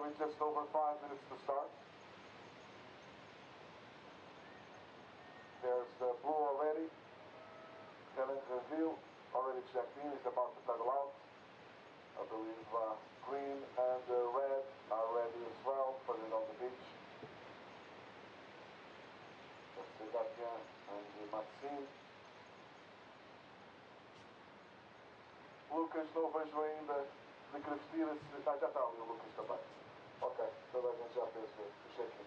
with just over 5 minutes to start. There's the blue already. Talent review already checked in, is about to pedal out. I believe green and red are ready as well, put it on the beach. That's Galicia and Maxime. Lucas, não vejo ainda de que vestir-se. Já está ali o Lucas também. Ok, toda a gente já fez o check-in.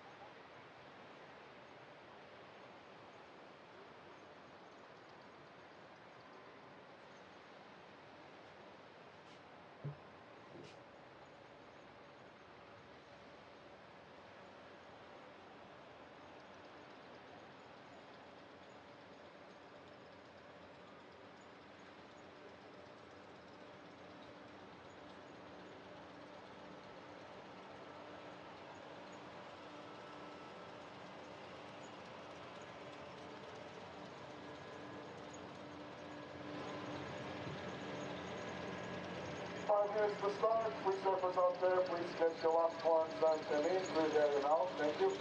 Minutes to start. Please surfers out there, please catch your last ones and come in through there and out. Thank you.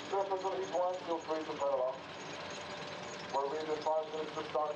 Surfers on each one, feel free to pedal out. We're ready at 5 minutes to start.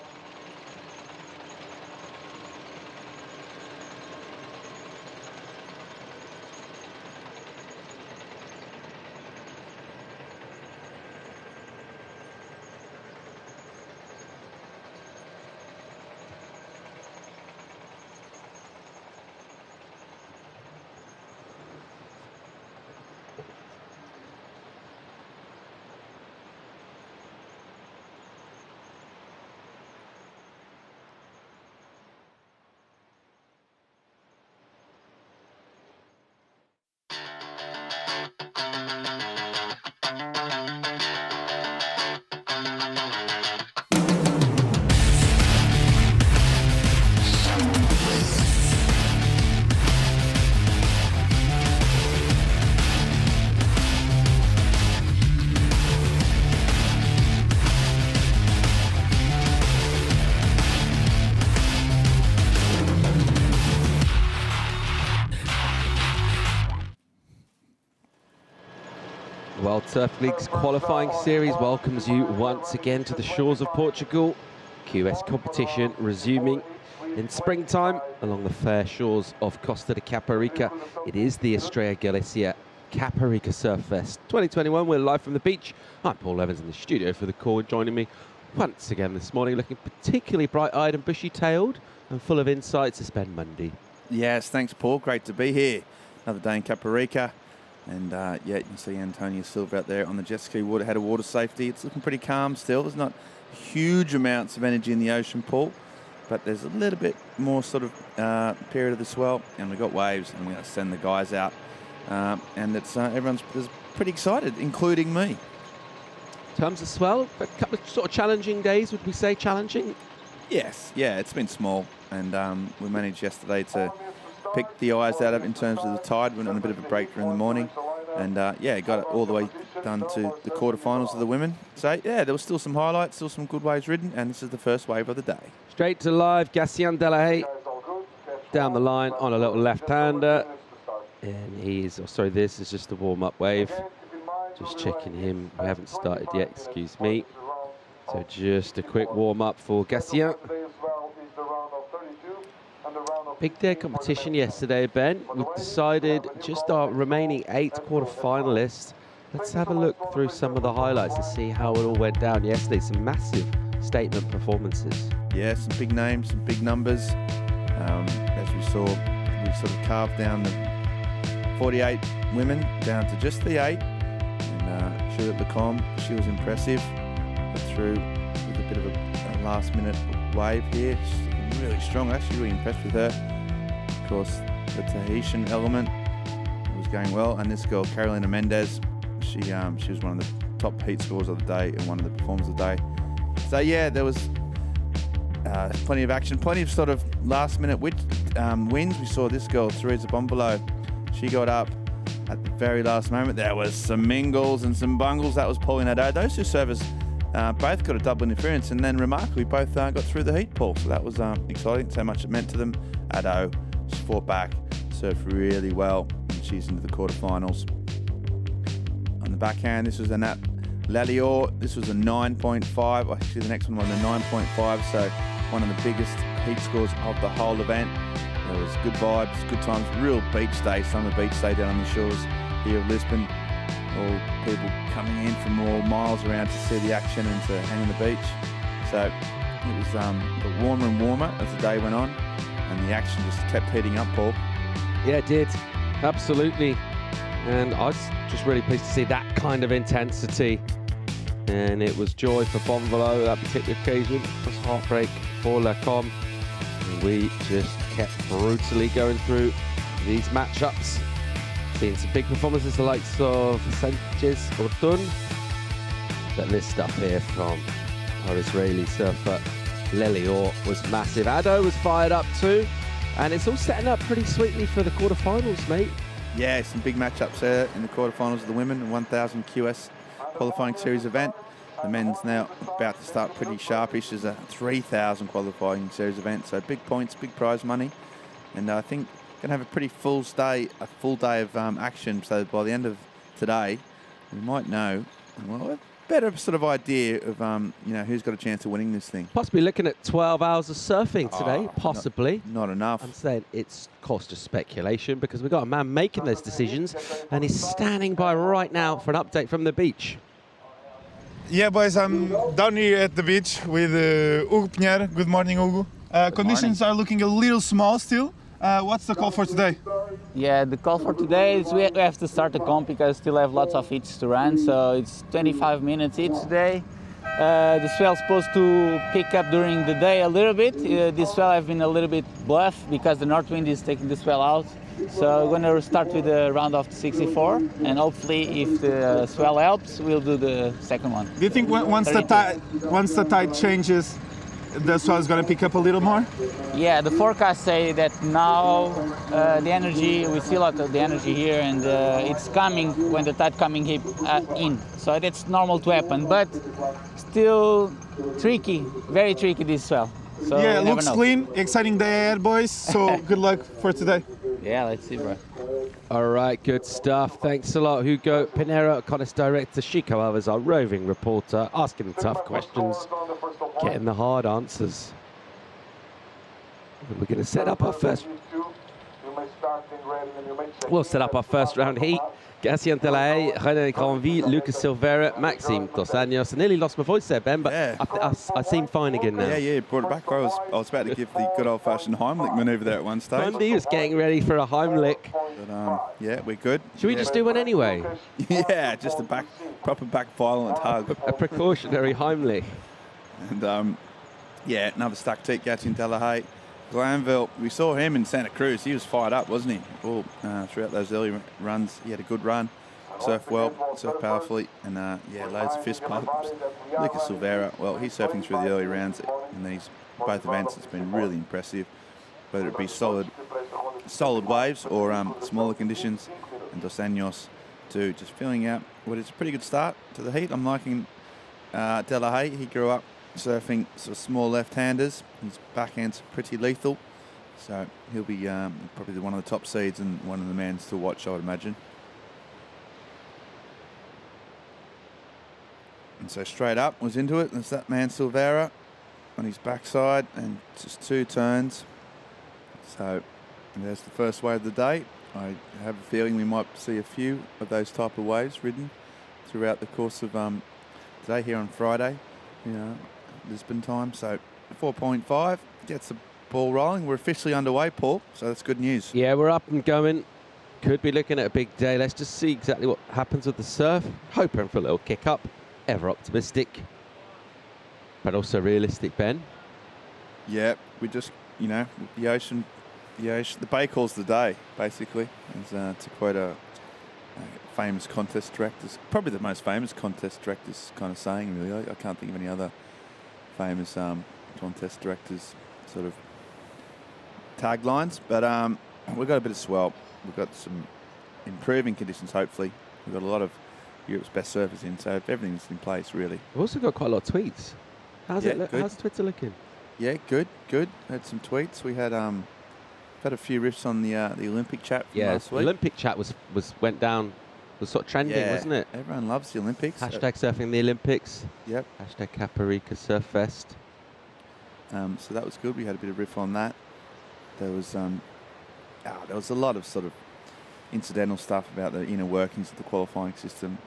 World Surf League's qualifying series welcomes you once again to the shores of Portugal. QS competition resuming in springtime along the fair shores of Costa de Caparica. It is the Estrella Galicia Caparica Surf Fest 2021. We're live from the beach. I'm Paul Evans in the studio for the call. Joining me once again this morning, looking particularly bright-eyed and bushy-tailed and full of insights, to spend Monday. Yes, thanks, Paul. Great to be here. Another day in Caparica. And yeah, you can see Antonio Silva out there on the jet ski. Had a water safety. It's looking pretty calm still. There's not huge amounts of energy in the ocean, Paul, but there's a little bit more sort of period of the swell, and we've got waves, and we're going to send the guys out. And it's everyone's pretty excited, including me. In terms of swell, a couple of sort of challenging days, would we say challenging? Yes, yeah, it's been small, and we managed yesterday to pick the eyes out of in terms of the tide. Went on a bit of a breakthrough in the morning, and yeah, got it all the way done to the quarterfinals of the women. So yeah, there was still some highlights, still some good waves ridden, and this is the first wave of the day. Straight to live, Gassian Delahaye down the line on a little left-hander, and he's, oh, sorry, this is just a warm-up wave. Just checking him, we haven't started yet, excuse me. So just a quick warm-up for Gassian. Big day competition yesterday, Ben. We've decided just our remaining 8 quarter-finalists. Let's have a look through some of the highlights to see how it all went down yesterday. Some massive statement performances. Yeah, some big names, some big numbers. As we saw, we sort of carved down the 48 women down to just the 8. And Juliette Lacombe, she was impressive. But through with a bit of a last-minute wave here. She's really strong, actually really impressed with her. Of course, the Tahitian element was going well, and this girl Carolina Mendez, she was one of the top heat scorers of the day and one of the performers of the day. So yeah, there was plenty of action, plenty of sort of last minute wins. We saw this girl Teresa Bombolo, she got up at the very last moment. There was some mingles and some bungles. That was Pauline Ado. Those two surfers both got a double interference, and then remarkably both got through the heat, Paul. So that was exciting, so much it meant to them. Ado, she fought back, surfed really well. she's into the quarterfinals. On the backhand, this was a Nat Lalior. This was a 9.5. Actually, the next one was a 9.5. So one of the biggest heat scores of the whole event. There was good vibes, good times, real beach day, summer beach day down on the shores here of Lisbon. All people coming in from all miles around to see the action and to hang on the beach. So it was got warmer and warmer as the day went on, and the action just kept heating up, Paul. Yeah, it did. Absolutely. And I was just really pleased to see that kind of intensity. And it was joy for Bonvalo that particular occasion. It was heartbreak for Lacombe. And we just kept brutally going through these matchups. Seeing some big performances, the likes of Sanchez or Thun. But this stuff here from our Israeli surfer Lelior was massive. Ado was fired up too. And it's all setting up pretty sweetly for the quarterfinals, mate. Yeah, some big matchups there in the quarterfinals of the women, 1000 QS qualifying series event. The men's now about to start pretty sharpish. There's a 3000 qualifying series event, so big points, big prize money. And I think going to have a pretty full day of action. So by the end of today, we might know, well, a better sort of idea of who's got a chance of winning this thing. Possibly looking at 12 hours of surfing today, possibly. Not enough. I'm saying it's cost of speculation because we've got a man making those decisions and he's standing by right now for an update from the beach. Yeah, boys, I'm down here at the beach with Hugo Pinheiro. Good morning, Hugo. Conditions are looking a little small still. What's the call for today? Yeah, the call for today is we have to start the comp because still have lots of heats to run, so it's 25 minutes each today. The swell's supposed to pick up during the day a little bit. This swell have been a little bit bluff because the north wind is taking the swell out. So we're going to start with the round of 64, and hopefully if the swell helps, we'll do the second one. Do you think once the tide changes, the swell is going to pick up a little more? Yeah, the forecasts say that now the energy, we see a lot of the energy here, and it's coming when the tide coming in. So that's normal to happen, but still tricky, very tricky this swell. So yeah, it looks clean, exciting day ahead, boys. So good luck for today. Yeah, let's see, bro. All right, good stuff. Thanks a lot, Hugo Pinheiro, contest director. Chico Alves, our roving reporter, asking the tough questions, getting the hard answers. And we're going to set up our first. We'll set up our first round heat. Gassian Telae, René Granville, Lucas Silveira, Maxime Dos Anjos. I nearly lost my voice there, Ben, but yeah. I seem fine again now. Yeah, brought it back. I was about to give the good old-fashioned Heimlich manoeuvre there at one stage. Bundy was getting ready for a Heimlich. But, yeah, we're good. Should we just do one anyway? Yeah, just a proper back violent hug. A precautionary Heimlich. And, yeah, another stuck teat, Gassian Telae. Glanville, we saw him in Santa Cruz. He was fired up, wasn't he? All throughout those early runs, he had a good run. Surfed well, surfed powerfully, and yeah, loads of fist pumps. Lucas Silveira, well, he's surfing through the early rounds in these both events. It's been really impressive, whether it be solid waves or smaller conditions. And Dos Anjos too, just filling out what is a pretty good start to the heat. I'm liking Delahaye. He grew up surfing sort of small left-handers. His backhand's pretty lethal, so he'll be probably one of the top seeds and one of the mans to watch, I would imagine. And so straight up was into it. There's that man Silveira on his backside, and just 2 turns. So there's the first wave of the day. I have a feeling we might see a few of those type of waves ridden throughout the course of today here on Friday. Lisbon time, so 4.5 gets the ball rolling. We're officially underway, Paul, so that's good news. Yeah, we're up and going. Could be looking at a big day. Let's just see exactly what happens with the surf. Hoping for a little kick up. Ever optimistic, but also realistic, Ben. Yeah, we just, the ocean, the bay calls the day, basically. As, to quote a famous contest directors, probably the most famous contest directors kind of saying, really. I can't think of any other famous contest directors sort of taglines, but we've got a bit of swell. We've got some improving conditions, hopefully. We've got a lot of Europe's best surfers in, so if everything's in place, really. We've also got quite a lot of tweets. How's Twitter looking? Yeah, good. Had some tweets. We had had a few riffs on the Olympic chat from Yeah, last the week. Olympic chat went down, was sort of trending, Yeah, wasn't it? everyone loves the Olympics. Hashtag surfing the Olympics. Yep. Hashtag Caparica Surf Fest. So that was good. We had a bit of riff on that. There was a lot of sort of incidental stuff about the inner workings of the qualifying system.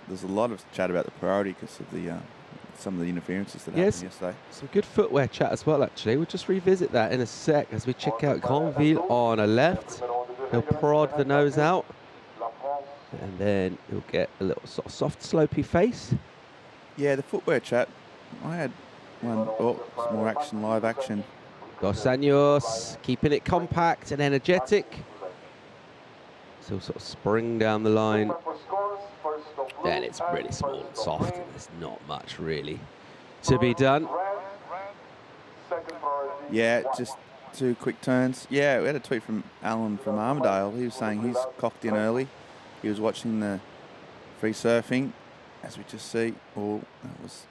There's a lot of chat about the priority because of the some of the interferences that happened yesterday. Some good footwear chat as well, actually. We'll just revisit that in a sec as we check out Granville on a left. He'll prod the nose out, and then he'll get a little sort of soft, slopey face. Yeah, the footwear chat. I had one. Oh, some more action, live action. Dos Anjos keeping it compact and energetic. So sort of spring down the line. Then it's really small and soft, and there's not much really to be done. Yeah, just 2 quick turns. Yeah, we had a tweet from Alan from Armadale. He was saying he's cocked in early. He was watching the free surfing, as we just see. Oh, that was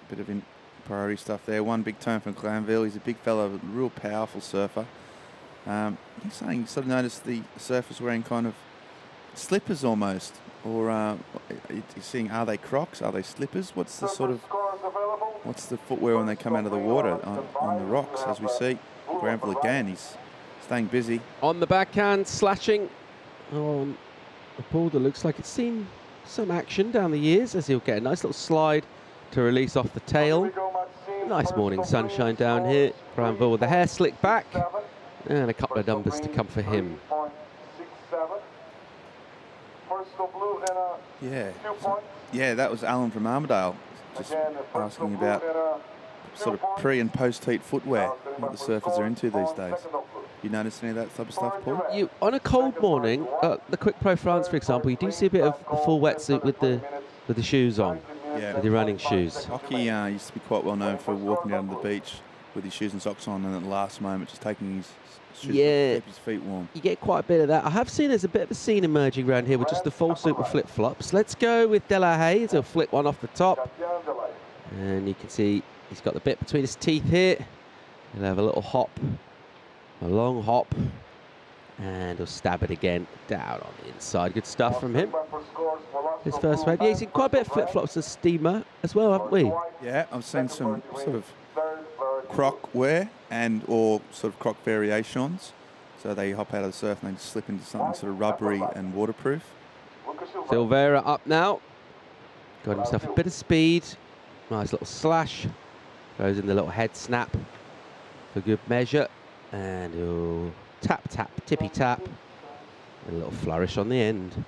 a bit of priority stuff there. 1 big turn from Glanville. He's a big fellow, a real powerful surfer. He's saying he sort of noticed the surfers wearing kind of slippers almost, or he's seeing, are they Crocs, are they slippers? What's the footwear when they come out of the water on the rocks? As we see, Granville again, he's staying busy. On the backhand, slashing on a pool that looks like it's seen some action down the years, as he'll get a nice little slide to release off the tail. Nice morning sunshine down here. Granville with the hair slicked back, and a couple of numbers to come for him. Yeah, that was Alan from Armadale, just asking about sort of pre and post heat footwear, what the surfers are into these days. You notice any of that type of stuff, Paul? On a cold morning, the Quick Pro France, for example, you do see a bit of the full wetsuit with the shoes on, with your running shoes. Hockey used to be quite well known for walking down to the beach with his shoes and socks on, and at the last moment just taking his shoes to keep his feet warm. You get quite a bit of that. I have seen there's a bit of a scene emerging around here with just the full suit with flip-flops. Let's go with De La Haye. He'll flip one off the top. And you can see he's got the bit between his teeth here. He'll have a little hop, a long hop, and he'll stab it again down on the inside. Good stuff from him. His first wave. Yeah, he's seen quite a bit of flip-flops and steamer as well, haven't we? Yeah, I've seen some sort of croc wear or sort of croc variations. So they hop out of the surf and they just slip into something sort of rubbery and waterproof. Silveira up now. Got himself a bit of speed. Nice little slash. Throws in the little head snap for good measure. And he'll tap, tap, tippy tap. And a little flourish on the end.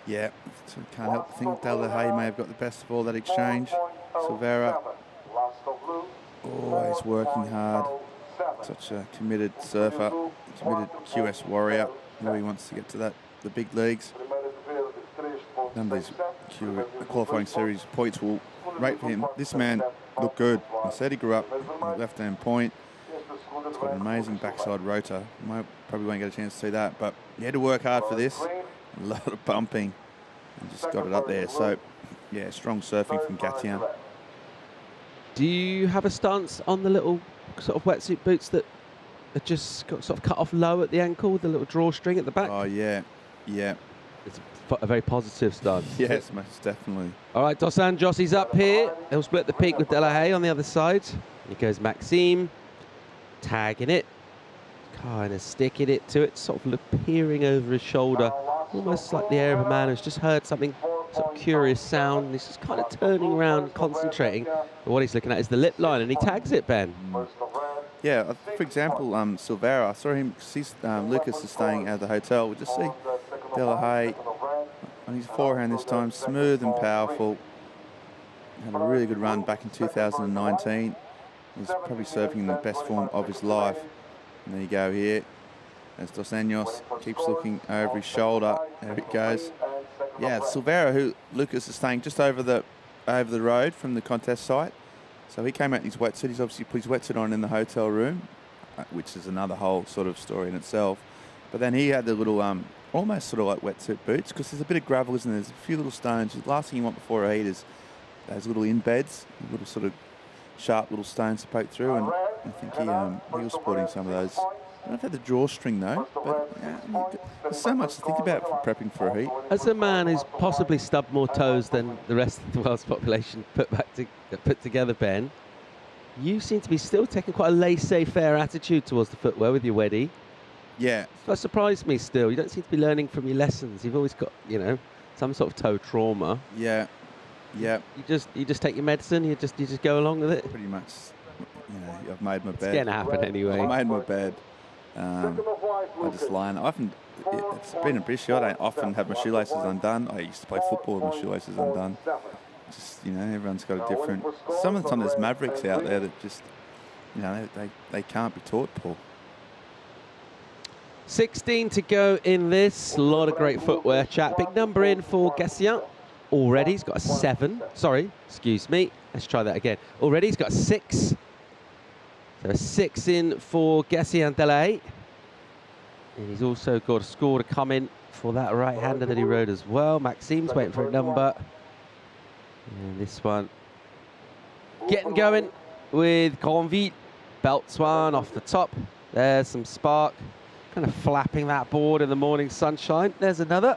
Yeah, so can't help but think De La Haye may have got the best of all that exchange. Silveira, always working hard. Such a committed surfer, committed QS warrior. Now he wants to get to the big leagues. None of these qualifying series points will rate for him. This man looked good. I said he grew up on the left-hand point. He's got an amazing backside rotor. Probably won't get a chance to see that, but he had to work hard for this. A lot of bumping and just got it up there. So, yeah, strong surfing from Gatian. Do you have a stance on the little sort of wetsuit boots that are just got sort of cut off low at the ankle with the little drawstring at the back? Oh, yeah. It's a very positive stance. Yes, most definitely. All right, Dos Anjos, he's up here. He'll split the peak with De La Haye on the other side. Here goes Maxime, tagging it, kind of sticking it to it, sort of peering over his shoulder, almost like the air of a man who's just heard something, sort of curious sound, and he's just kind of turning around, concentrating. But what he's looking at is the lip line, and he tags it, Ben. Yeah, for example, Silveira, I saw him, Lucas is staying at the hotel. We just see De La Haye on his forehand this time, smooth and powerful. Had a really good run back in 2019. He's probably surfing in the best form of his life. And there you go here. As Dos Anjos keeps looking over his shoulder. There it goes. Yeah, Silveira, who Lucas is staying just over the road from the contest site. So he came out in his wetsuit. He's obviously put his wetsuit on in the hotel room, which is another whole sort of story in itself. But then he had the little, almost sort of like wetsuit boots, because there's a bit of gravel, isn't there? There's a few little stones. The last thing you want before a heat is those little in beds, little sort of sharp little stones to poke through. And I think he was sporting some of those. I don't have the drawstring though, but there's so much to think about for prepping for a heat. As a man who's possibly stubbed more toes than the rest of the world's population put together, Ben, you seem to be still taking quite a laissez-faire attitude towards the footwear with your Weddy. Yeah. That surprised me still. You don't seem to be learning from your lessons. You've always got, you know, some sort of toe trauma. Yeah. Yeah. You just take your medicine, you just go along with it. Pretty much. You know, I've made my bed. It's going to happen anyway. I've made my bed. I just lie in. It's been a issue. I don't often have my shoelaces undone. I used to play football with my shoelaces undone. Just, you know, everyone's got a different. Some of the time there's mavericks out there that just, you know, they can't be taught, Paul. 16 to go in this. A lot of great footwear, chat. Big number in for Galicia. Already he's got a 7. Sorry, excuse me. Let's try that again. Already he's got a 6. So a 6 in for Galicia and Delahaye. And he's also got a score to come in for that right-hander that he rode as well. Maxime's waiting for a number. And this one getting going with Granville. Belts one off the top. There's some spark. Kind of flapping that board in the morning sunshine. There's another.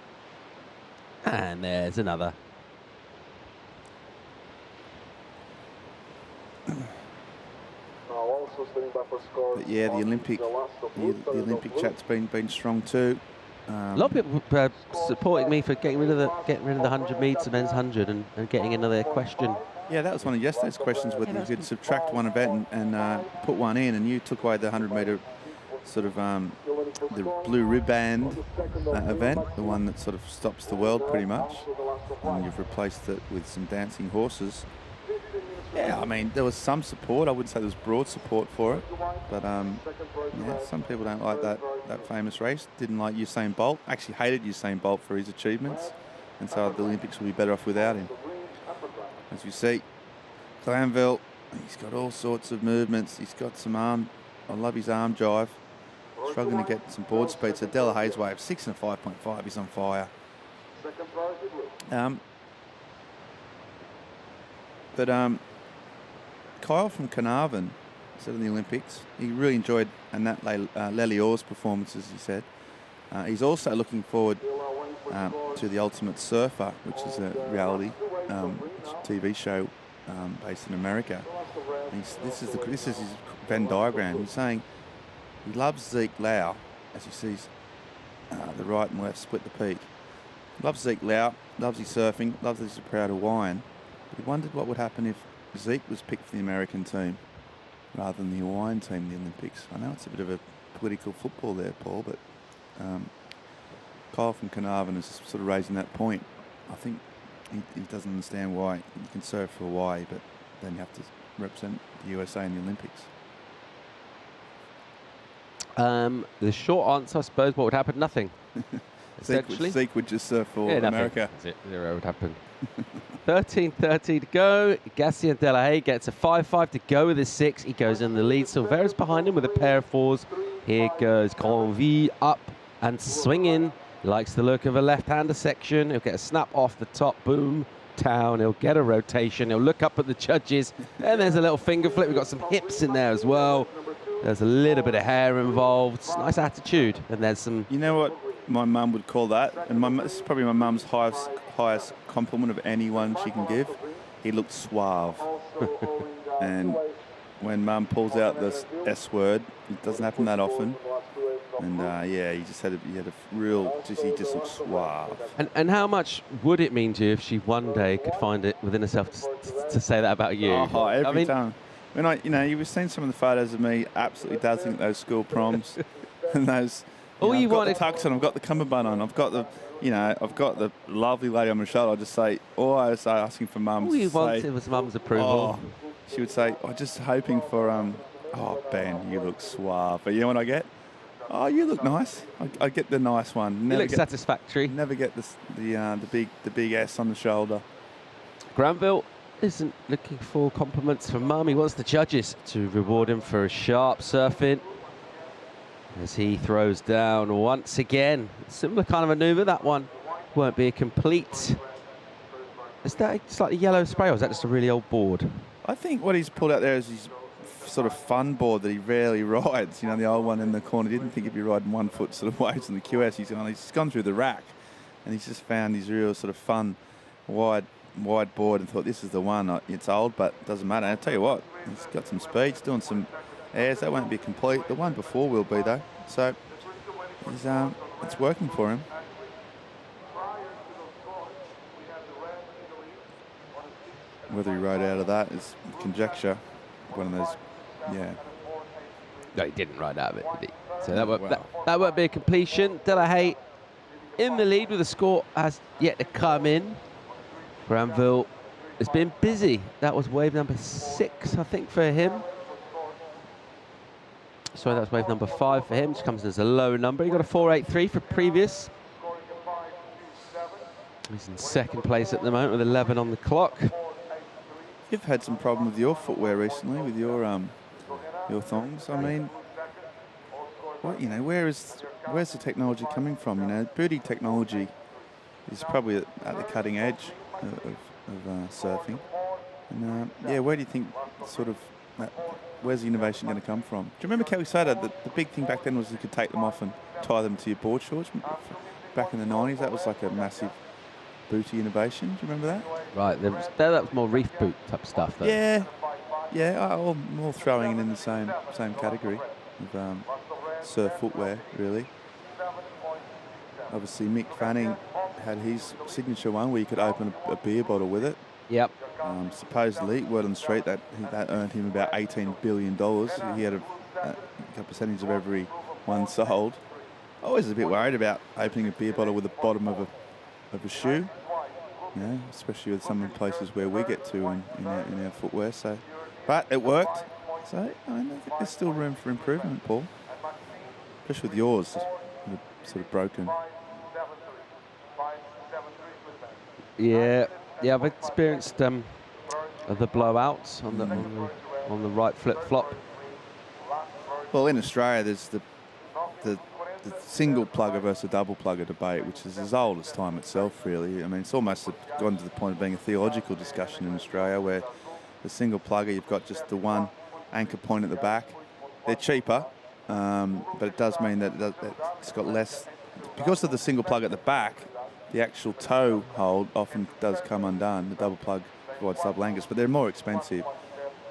And there's another. But yeah, the Olympic chat's been strong too. A lot of people supporting me for getting rid of the 100 meters, men's 100, and getting another question. Yeah, that was one of yesterday's questions, whether you could subtract one event and put one in, and you took away the 100-meter sort of the blue ribband event, the one that sort of stops the world pretty much, and you've replaced it with some dancing horses. Yeah, I mean, there was some support. I wouldn't say there was broad support for it, but yeah, some people don't like that famous race. Didn't like Usain Bolt. Actually hated Usain Bolt for his achievements, and so the Olympics will be better off without him. As you see, Glanville, he's got all sorts of movements. He's got some arm. I love his arm drive. Struggling to get some board speed. So Delahaye's way of 6 and a 5.5. He's on fire. Kyle from Carnarvon said in the Olympics, he really enjoyed Annette Lelior's performances, he said. He's also looking forward to The Ultimate Surfer, which is a reality TV show based in America. This is his Venn diagram. He's saying he loves Zeke Lau, as he sees the right and left split the peak. Loves Zeke Lau, loves his surfing, loves that he's a proud Hawaiian. But he wondered what would happen if Zeke was picked for the American team rather than the Hawaiian team in the Olympics. I know it's a bit of a political football there, Paul, but Kyle from Carnarvon is sort of raising that point. I think he doesn't understand why you can surf for Hawaii, but then you have to represent the USA in the Olympics. The short answer, I suppose, what would happen? Nothing. Essentially. Zeke would just surf for America. That's it. 0 would happen. 13:30 to go. Galicia and Delahaye gets a 5.5 to go with his 6. He goes in the lead. Silvera's behind him with a pair of 4s. Here goes Granville up and swinging. He likes the look of a left-hander section. He'll get a snap off the top. Boom. Down. He'll get a rotation. He'll look up at the judges. And there's a little finger flip. We've got some hips in there as well. There's a little bit of hair involved. Nice attitude. And there's some... You know what my mum would call that? And this is probably my mum's highest compliment of anyone she can give. He looked suave. And when mum pulls out this S word, it doesn't happen that often. And yeah, he just had a real, he just looked suave. And how much would it mean to you if she one day could find it within herself to say that about you? Oh, every time. When you were seeing some of the photos of me absolutely dazzling at those school proms, and those. I've got the tux on, I've got the cummerbund on, I've got the lovely lady on my shoulder. I just say, all I was asking for mum's. All you wanted was mum's approval. Oh, she would say, I'm just hoping for Ben, you look suave. But you know what I get? Oh, you look nice. I get the nice one. You look satisfactory. Never get the big S on the shoulder. Granville isn't looking for compliments from mum. He wants the judges to reward him for a sharp surfing as he throws down once again. Similar kind of manoeuvre. That one won't be a complete. Is that slightly yellow spray, or is that just a really old board? I think what he's pulled out there is his sort of fun board that he rarely rides. You know, the old one in the corner. Didn't think he'd be riding 1 foot sort of waves in the QS. He's gone through the rack, and he's just found his real sort of fun, wide board, and thought, this is the one. It's old, but it doesn't matter. And I'll tell you what, he's got some speed. He's doing some airs. That won't be complete. The one before will be, though. So he's, it's working for him. Whether he rode out of that is conjecture. One of those, yeah. No, he didn't ride out of it, did he? So that won't be a completion. Delahaye in the lead with the score has yet to come in. Granville has been busy. That was wave number 6, I think, for him. Sorry, that was wave number 5 for him, which comes as a low number. He got a 4.83 for previous. He's in second place at the moment with 11 on the clock. You've had some problem with your footwear recently, with your thongs. I mean, what, you know, where's the technology coming from? You know, booty technology is probably at the cutting edge of surfing. And yeah, where do you think sort of where's the innovation going to come from? Do you remember Kelly Slater? The big thing back then was you could take them off and tie them to your board shorts. Back in the 90s, that was like a massive booty innovation. Do you remember that? Right, that was more reef boot type stuff, though. Yeah, all throwing it in the same category of surf footwear, really. Obviously, Mick Fanning had his signature one where you could open a beer bottle with it. Yep. Supposedly, word on the street, that earned him about $18 billion. He had a percentage of every one sold. I was a bit worried about opening a beer bottle with the bottom of a shoe. You know, especially with some of the places where we get to in our footwear. So, but it worked. So I think there's still room for improvement, Paul. Especially with yours, sort of broken. Yeah, I've experienced the blowouts on the right flip flop. Well, in Australia, there's the single plugger versus double plugger debate, which is as old as time itself, really. I mean, it's almost gone to the point of being a theological discussion in Australia, where the single plugger, you've got just the one anchor point at the back. They're cheaper, but it does mean that it's got less. Because of the single plug at the back, the actual toe hold often does come undone. The double plug provides double anchors, but they're more expensive.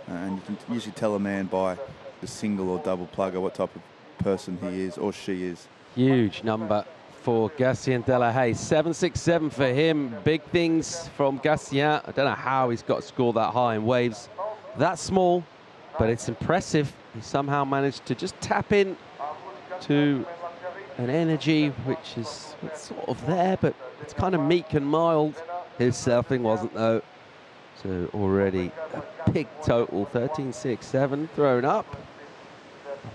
And you can usually tell a man by the single or double plugger what type of person he is or she is. Huge number for Gatien Delahaye. 7.67 for him. Big things from Gatien. I don't know how he's got to score that high in waves that small, but it's impressive. He somehow managed to just tap in to an energy which is sort of there, but it's kind of meek and mild. His surfing wasn't, though. So already a big total, 13.67 thrown up.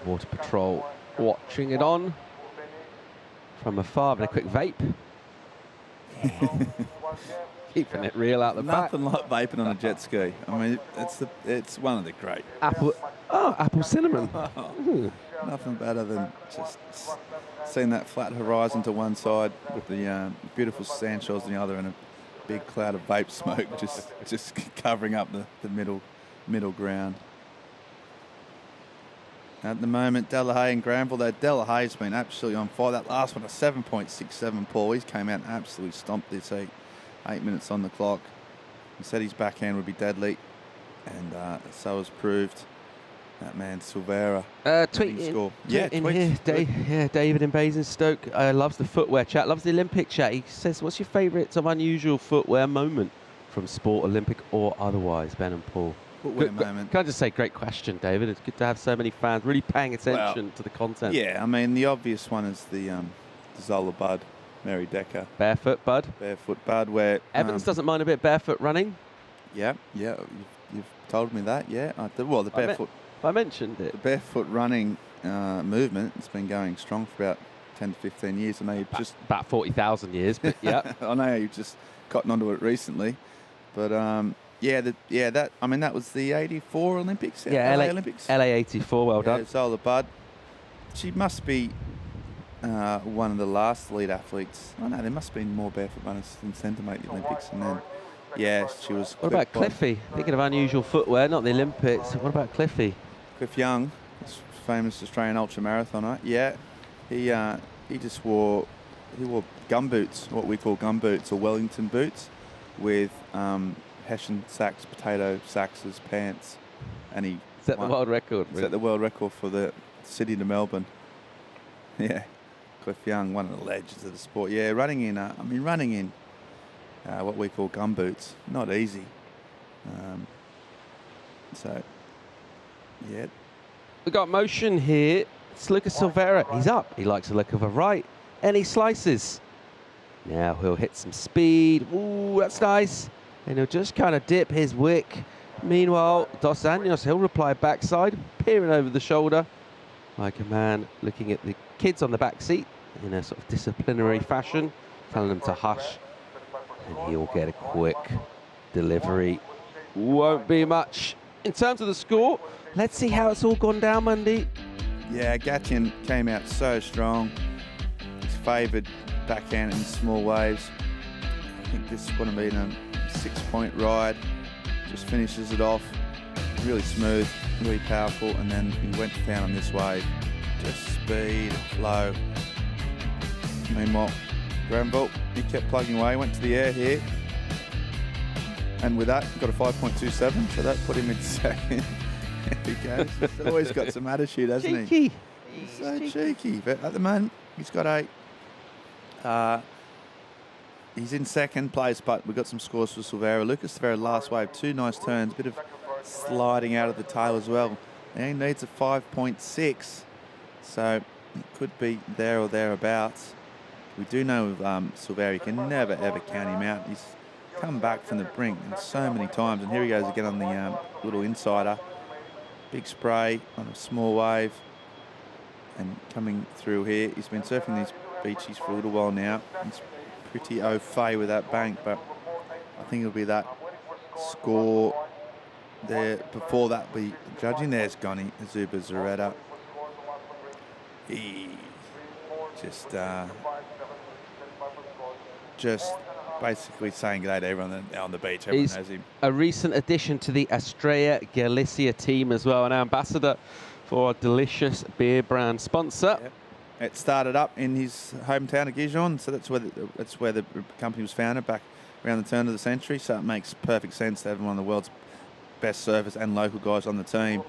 Water Patrol watching it on from afar, and a quick vape. Keeping it real out the back. Nothing like vaping on a jet ski. I mean, it's one of the great. Apple cinnamon. Nothing better than just seeing that flat horizon to one side with the beautiful sand shores on the other, and a big cloud of vape smoke just covering up the middle ground. At the moment, Delahaye and Granville, though Delahaye's been absolutely on fire. That last one, a 7.67, Paul. He came out and absolutely stomped this 8 minutes on the clock. He said his backhand would be deadly, and so has proved. That man, Silvera. Tweet in tweet. here, David in Basingstoke loves the footwear chat, loves the Olympic chat. He says, what's your favourite of unusual footwear moment from sport, Olympic or otherwise, Ben and Paul? Footwear moment. Can I just say, great question, David. It's good to have so many fans really paying attention to the content. Yeah, I mean, the obvious one is the Zola Bud, Mary Decker. Barefoot Bud. Barefoot Bud, where... Evans doesn't mind a bit barefoot running. Yeah, you've told me that, yeah. The barefoot... I mentioned it. The barefoot running movement, it's been going strong for about 10 to 15 years. I know you've just... About 40,000 years, but yeah. I know you've just gotten onto it recently. But, that was the 84 Olympics? Yeah, LA Olympics. LA 84, well done. Zola Bud. She must be one of the last elite athletes. I know, there must have been more barefoot runners than Sen to make the Olympics. And then, yeah, she was... What about Cliffy? Thinking of unusual footwear, not the Olympics. What about Cliffy? Cliff Young, this famous Australian ultra marathoner. Yeah, he just wore gum boots, what we call gum boots or Wellington boots, with Hessian Sachs, potato Sachs as pants, and he Set the world record. Set the world record for the Sydney to Melbourne. Yeah, Cliff Young, one of the legends of the sport. Yeah, running in what we call gum boots, not easy. So, yeah. We got motion here. It's Lucas Silveira. He's up. He likes the look of a right, and he slices. Now he'll hit some speed. Ooh, that's nice. And he'll just kind of dip his wick. Meanwhile, Dos Anjos, he'll reply backside, peering over the shoulder like a man looking at the kids on the back seat in a sort of disciplinary fashion, telling them to hush. And he'll get a quick delivery. Won't be much. In terms of the score, let's see how it's all gone down, Mundy. Yeah, Gatien came out so strong. He's favoured backhand in small waves. I think this would have been a 6-point ride. Just finishes it off. Really smooth, really powerful, and then he went to town on this wave. Just speed, flow. Meanwhile, Granville, he kept plugging away, went to the air here. And with that, got a 5.27, so that put him in second. There he goes. He's always got some attitude, hasn't he? He's so cheeky. But at the moment, he's got 8. He's in second place, but we've got some scores for Silveira. Lucas Silveira, last wave, 2 nice turns, bit of sliding out of the tail as well. And he needs a 5.6, so it could be there or thereabouts. We do know Silveira, you can never ever count him out. He's come back from the brink and so many times, and here he goes again on the little insider. Big spray on a small wave, and coming through here. He's been surfing these beaches for a little while now. He's pretty au fait with that bank, but I think it'll be that score there. Before that, be judging. There's Goni Zuba Zaretta. He just basically saying good day to everyone on the beach. Everyone knows him. A recent addition to the Estrella Galicia team as well, an ambassador for a delicious beer brand sponsor. Yep. It started up in his hometown of Gijon, so that's where the company was founded back around the turn of the century. So it makes perfect sense to have one of the world's best surfers and local guys on the team.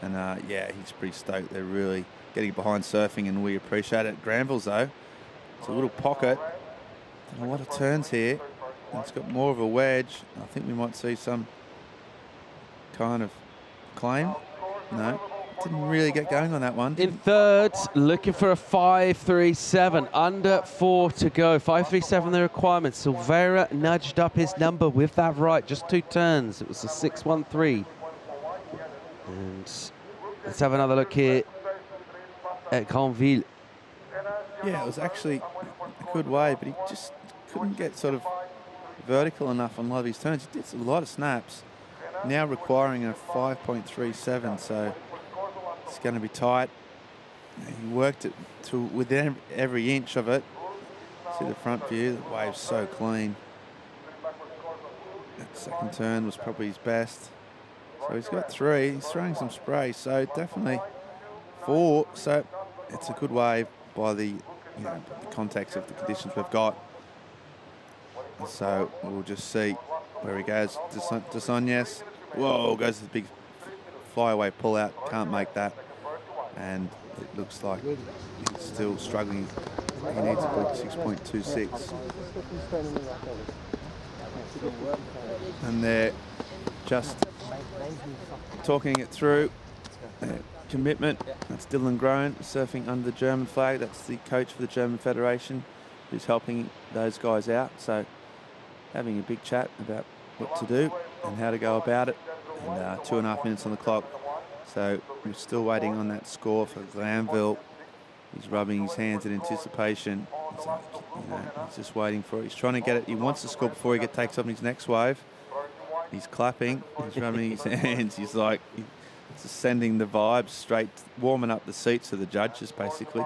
And yeah, he's pretty stoked. They're really getting behind surfing, and we appreciate it. Granville's though, it's a little pocket. A lot of turns here. And it's got more of a wedge. I think we might see some kind of claim. No, didn't really get going on that one. In third, looking for a 5.37, under 4 to go. 5.37 the requirement. Silveira nudged up his number with that right, just 2 turns. It was a 6.13. And let's have another look here at Granville. Yeah, it was actually a good wave, but he just couldn't get sort of vertical enough on a lot of his turns. He did a lot of snaps, now requiring a 5.37, so it's going to be tight. He worked it to within every inch of it. See the front view, the wave's so clean. That second turn was probably his best. So he's got 3, he's throwing some spray, so definitely 4. So it's a good wave by the context of the conditions we've got. So we'll just see where he goes. Desognes, whoa, goes to the big flyaway pull out, can't make that. And it looks like he's still struggling. He needs a good 6.26. And they're just talking it through. Commitment. That's Dylan Groen, surfing under the German flag. That's the coach for the German Federation who's helping those guys out. So having a big chat about what to do and how to go about it. And 2.5 minutes on the clock. So we're still waiting on that score for Granville. He's rubbing his hands in anticipation. He's like, he's just waiting for it. He's trying to get it. He wants to score before he takes off his next wave. He's clapping. He's rubbing his hands. He's like, just sending the vibes straight, warming up the seats of the judges, basically.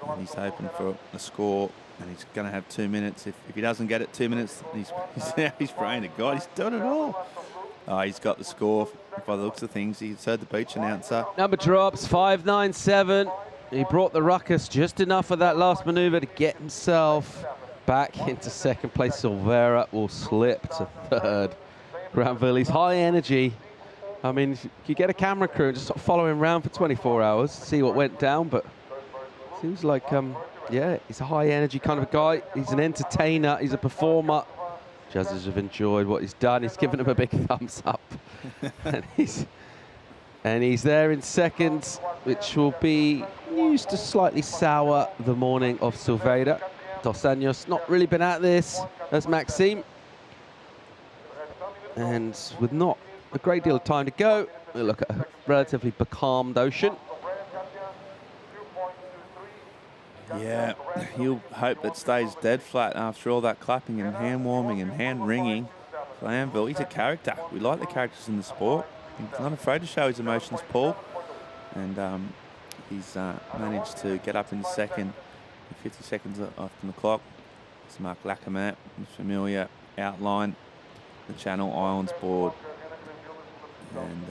And he's hoping for a score, and he's going to have 2 minutes. If he doesn't get it 2 minutes, he's praying to God. He's done it all. He's got the score by the looks of things. He's heard the beach announcer. Number drops, 5.97. He brought the ruckus just enough for that last manoeuvre to get himself back into second place. Silvera will slip to third. Granville, he's high energy. I mean, you get a camera crew and just sort of follow him around for 24 hours, see what went down, but seems like, yeah, he's a high energy kind of a guy. He's an entertainer, he's a performer. Judges have enjoyed what he's done. He's given him a big thumbs up. and he's there in second, which will be used to slightly sour the morning of Silveira. Dos Anjos not really been at this as Maxime. And with not a great deal of time to go, we'll look at a relatively becalmed ocean. Yeah, he'll hope that stays dead flat after all that clapping and hand warming and hand wringing. Glanville, he's a character. We like the characters in the sport. He's not afraid to show his emotions, Paul. And he's managed to get up in second, 50 seconds off the clock. It's Mark Lackamat, familiar outline, the Channel Islands board. And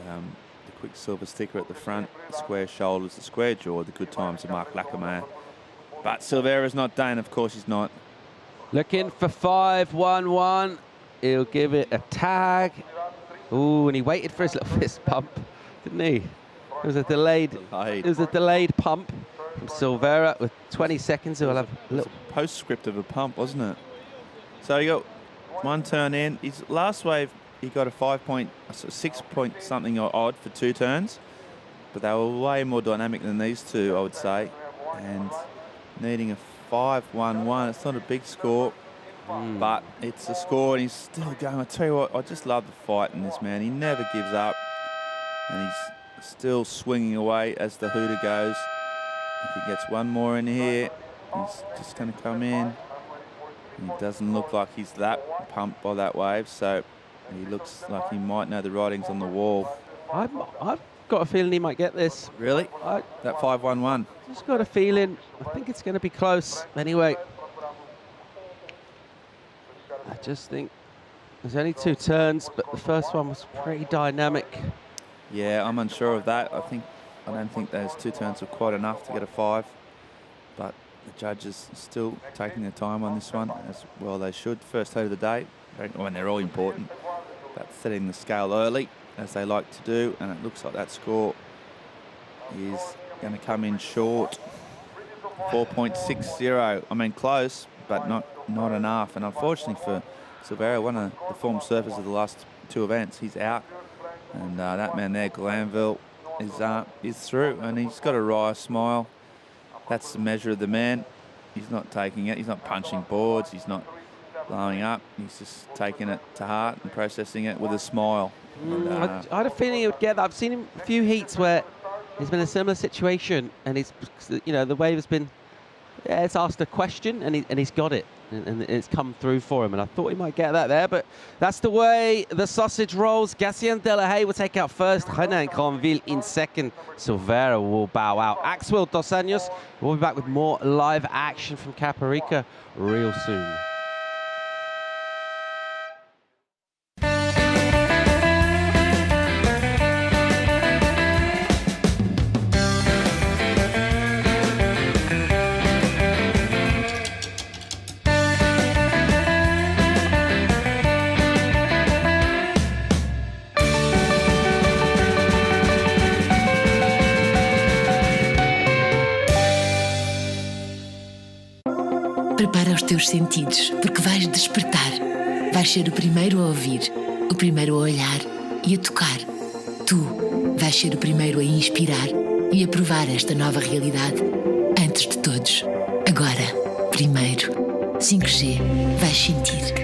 the quick silver sticker at the front, the square shoulders, the square jaw, the good times of Mark Lackamat. But Silveira's not done, of course he's not. Looking for 5.11. He'll give it a tag. Ooh, and he waited for his little fist pump, didn't he? It was a delayed. It was a delayed pump from Silveira with 20 seconds. He'll have a little postscript of a pump, wasn't it? So he got one turn in. His last wave, he got a 6 point something odd for 2 turns, but they were way more dynamic than these two, I would say. And needing a 5.11. It's not a big score, but it's a score, and he's still going. I tell you what, I just love the fight in this man. He never gives up, and he's still swinging away as the hooter goes. If he gets one more in here, he's just going to come in. He doesn't look like he's that pumped by that wave, so he looks like he might know the writings on the wall. I've got a feeling he might get this. Really? That 5.11. Just got a feeling. I think it's going to be close. Anyway, I just think there's only 2 turns, but the first one was pretty dynamic. Yeah, I'm unsure of that. I don't think those 2 turns were quite enough to get a 5, but the judges still taking their time on this one, as well they should. First heat of the day, when they're all important, but setting the scale early, as they like to do, and it looks like that score is going to come in short. 4.60. I mean, close, but not enough. And unfortunately for Silveira, one of the form surfers of the last 2 events, he's out. And that man there, Glanville, is through, and he's got a wry smile. That's the measure of the man. He's not taking it. He's not punching boards. He's not blowing up. He's just taking it to heart and processing it with a smile. I had a feeling he would get that. I've seen him a few heats where he's been in a similar situation, and he's, you know, the wave has been, yeah, it's asked a question, and he's got it, and it's come through for him. And I thought he might get that there, but that's the way the sausage rolls. Gatien Delahaye will take out first. Renan Granville in second. Silveira will bow out. Axel Dos Anjos will be back with more live action from Caparica real soon. Prepara os teus sentidos, porque vais despertar. Vais ser o primeiro a ouvir, o primeiro a olhar e a tocar. Tu vais ser o primeiro a inspirar e a provar esta nova realidade antes de todos. Agora, primeiro. 5G, vais sentir.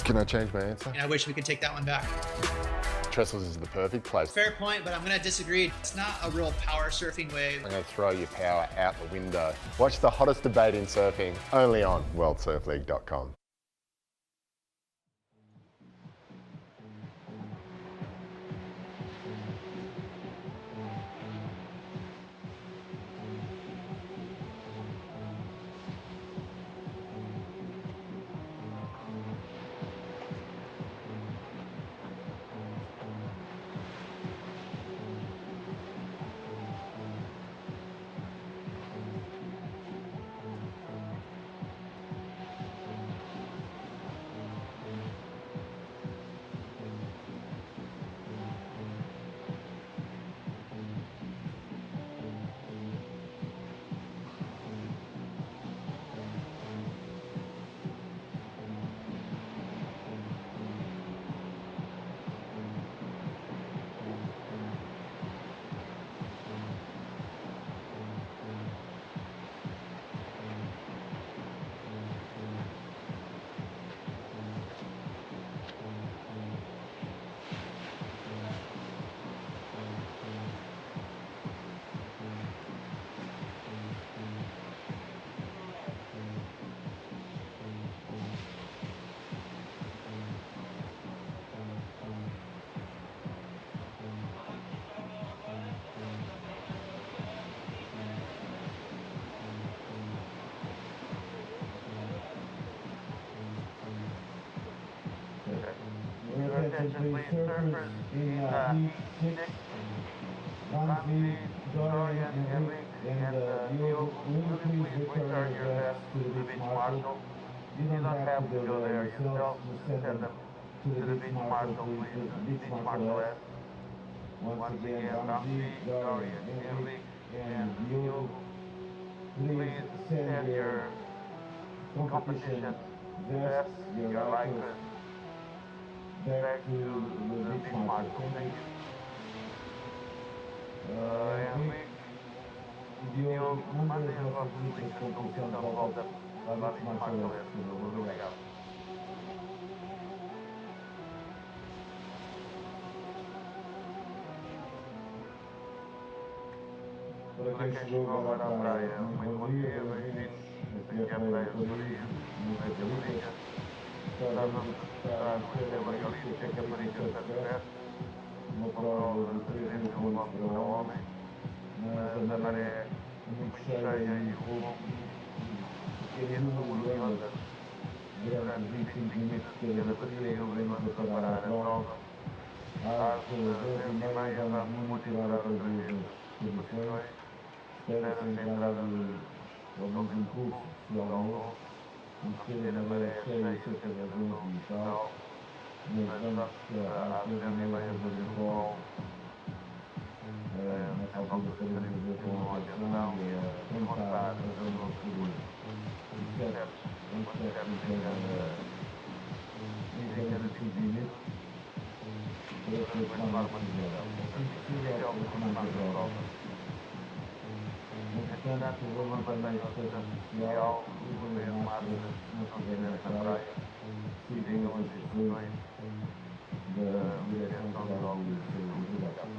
Can I change my answer? And I wish we could take that one back. Trestles is the perfect place. Fair point, but I'm going to disagree. It's not a real power surfing wave. I'm going to throw your power out the window. Watch the hottest debate in surfing only on worldsurfleague.com. Your attention please, surfers in heat 6, Ramsey, Dorian, Enrique, and you will please return your vests to the beach marshal. You don't have to go there yourselves, just send them to the beach marshal, please, the beach marshal S. Once again, Ramsey, Dorian, Enrique, and you please send your competition vests, your rifles, back to the beach marshal. Thank you. Enrique, enviou manda as vossas listas de competição de volta para a beach marshal S, por favor. Obrigado. Para quem chegou agora à praia, muito bom dia, bem-vindos aqui à praia do Paraíso, no Caparica. Estávamos a disputar uma Estrella Galicia, Caparica Surf Fest, uma prova de 3.000 km para o homem, mas a maré é muito cheia e o pouco pequeno número de ondas durante os 25 minutos de cada bateria obrigam-nos a parar a prova. Às 10h30 vamos monitorar outra vez as condições. Espera-se a entrada de alguns impulsos de céu novo. Vamos ter a maré cheia cerca das 11 e tal, mas vamos às 10h30 fazer um call. Nessa altura estaremos a ver com atenção e a contar as ondas por sets, quantos sets em cada 25 minutos, para depois tomar uma decisão. Assim que possível, retomamos a prova. Entretanto, por favor, mantenham a distância social, usem as máscaras se não estiverem na praia, sigam as instruções da Direção-Geral de Saúde. Obrigado.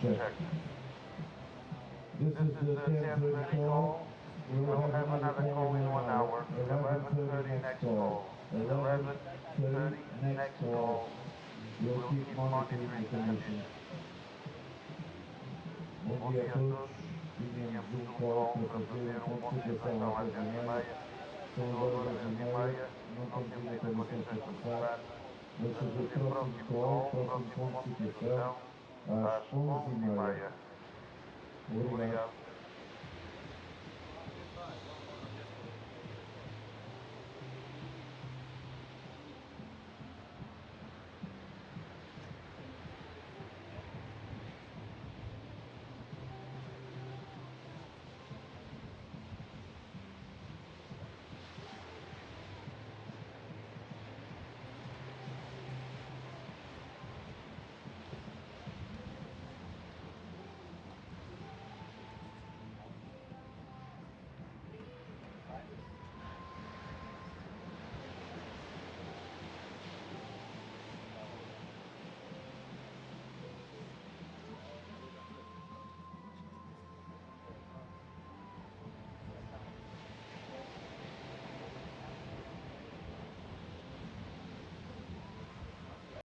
check. This is the 10:30 call. We'll have another call in 1 hour. 11:30 next call. 11:30 next call. We'll keep monitoring the conditions. Bom dia a todos. Tínhamos call para fazer ponto de situação às 10h30. São agora 10h30. Não temos ainda condições para começar. Vamos fazer próximo call, próximo ponto de situação às 11h30. Obrigado.